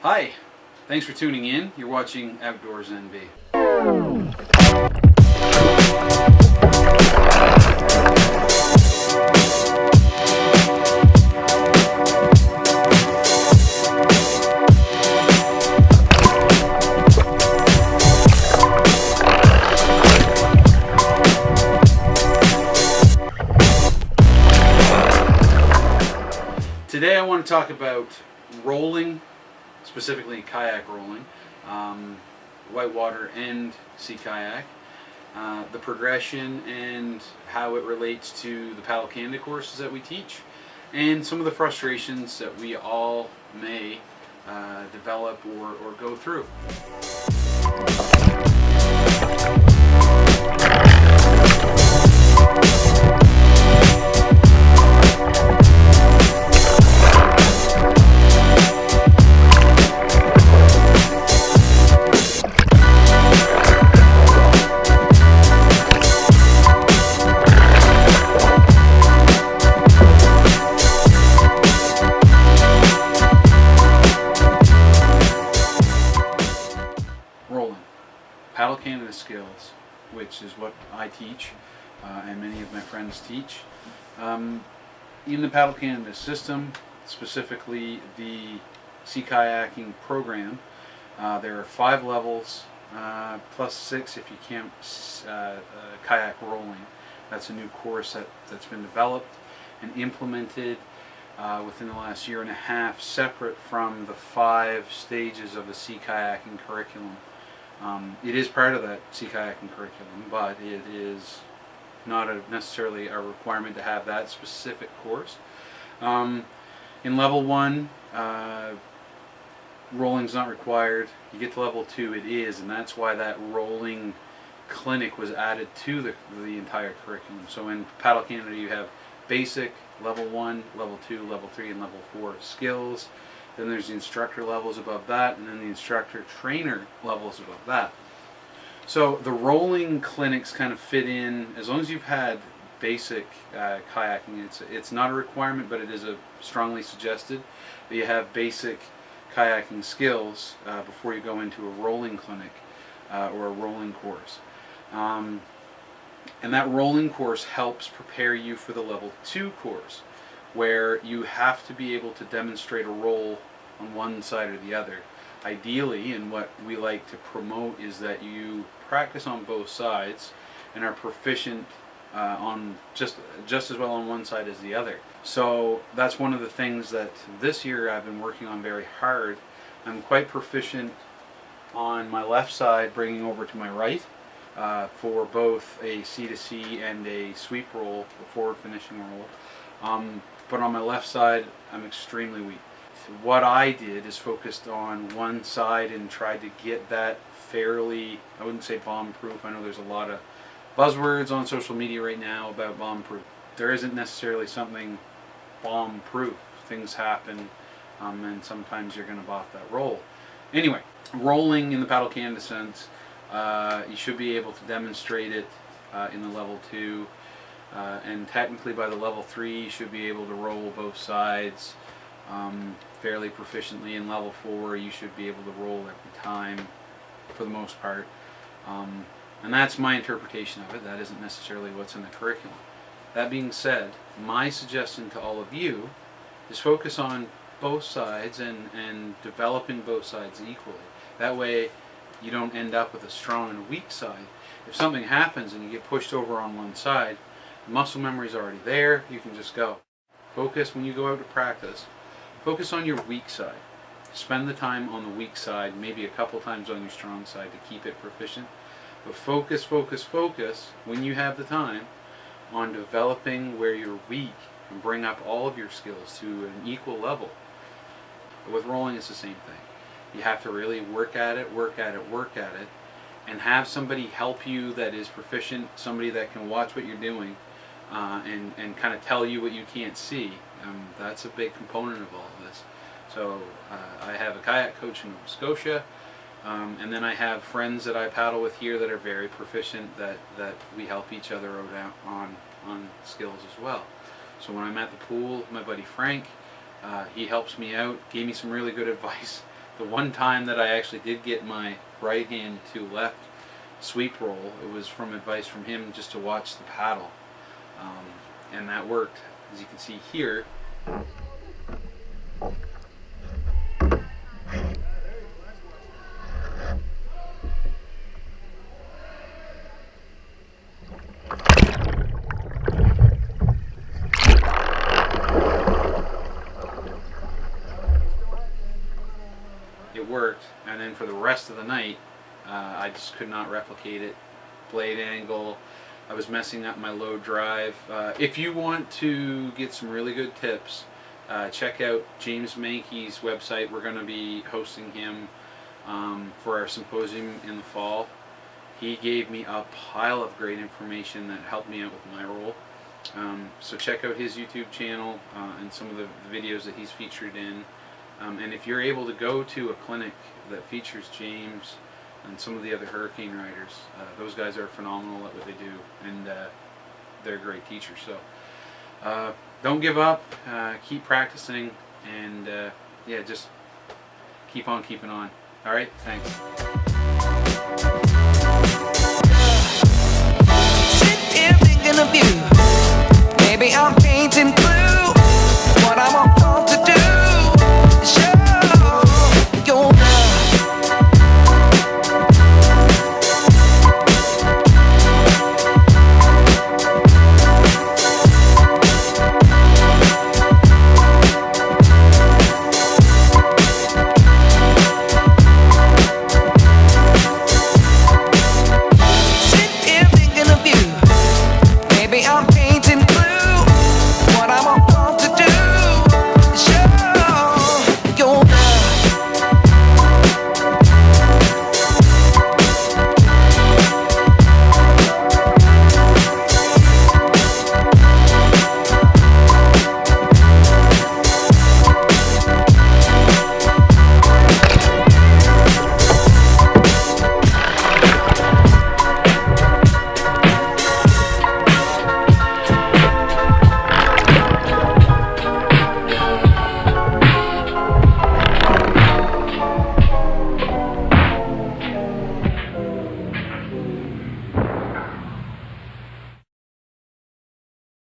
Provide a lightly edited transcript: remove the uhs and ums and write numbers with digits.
Hi, thanks for tuning in. You're watching OutdoorsNB. Today I want to talk about rolling, specifically kayak rolling, whitewater and sea kayak, the progression and how it relates to the Paddle Canada courses that we teach, and some of the frustrations that we all may develop or go through. Rolling. Paddle Canada skills, which is what I teach and many of my friends teach. In the Paddle Canada system, specifically the sea kayaking program, there are 5 levels, plus 6 if you count kayak rolling. That's a new course that's been developed and implemented within the last year and a half, separate from the 5 stages of the sea kayaking curriculum. It is part of that sea kayaking curriculum, but it is not necessarily a requirement to have that specific course. In level 1, rolling's not required. You get to level 2, it is, and that's why that rolling clinic was added to the entire curriculum. So in Paddle Canada you have basic, level 1, level 2, level 3, and level 4 skills. Then there's the instructor levels above that, and then the instructor trainer levels above that. So the rolling clinics kind of fit in, as long as you've had basic kayaking. It's not a requirement, but it is a strongly suggested that you have basic kayaking skills before you go into a rolling clinic or a rolling course. And that rolling course helps prepare you for the level 2 course, where you have to be able to demonstrate a roll on one side or the other. Ideally, and what we like to promote, is that you practice on both sides and are proficient on just as well on one side as the other. So that's one of the things that this year I've been working on very hard. I'm quite proficient on my left side, bringing over to my right for both a C2C and a sweep roll, a forward finishing roll. But on my left side, I'm extremely weak. What I did is focused on one side and tried to get that fairly, I wouldn't say bomb-proof. I know there's a lot of buzzwords on social media right now about bomb-proof. There isn't necessarily something bomb-proof. Things happen, and sometimes you're going to boff that roll. Anyway, rolling in the Paddle Canada sense, you should be able to demonstrate it in the level 2. And technically by the level 3 you should be able to roll both sides fairly proficiently. In level 4 you should be able to roll every time for the most part. And that's my interpretation of it. That isn't necessarily what's in the curriculum. That being said, my suggestion to all of you is focus on both sides and developing both sides equally. That way you don't end up with a strong and a weak side. If something happens and you get pushed over on one side, muscle memory is already there, you can just go. Focus, when you go out to practice, focus on your weak side. Spend the time on the weak side, maybe a couple times on your strong side to keep it proficient. But focus when you have the time on developing where you're weak and bring up all of your skills to an equal level. But with rolling it's the same thing. You have to really work at it, and have somebody help you that is proficient, somebody that can watch what you're doing and kind of tell you what you can't see. That's a big component of all of this. So I have a kayak coach in Nova Scotia, and then I have friends that I paddle with here that are very proficient, that we help each other out on skills as well. So when I'm at the pool, my buddy Frank, he helps me out, gave me some really good advice The one time that I actually did get my right hand to left sweep roll, it was from advice from him just to watch the paddle. And that worked. As you can see here, it worked. And then for the rest of the night, I just could not replicate it. Blade angle, I was messing up my low drive. If you want to get some really good tips, check out James Mankey's website. We're going to be hosting him for our symposium in the fall. He gave me a pile of great information that helped me out with my roll. So check out his YouTube channel and some of the videos that he's featured in. And if you're able to go to a clinic that features James and some of the other hurricane riders, those guys are phenomenal at what they do, and they're great teachers. So don't give up, keep practicing, and yeah, just keep on keeping on. All right, thanks. Sit here thinking of you. Maybe I'm painting blue. What I want.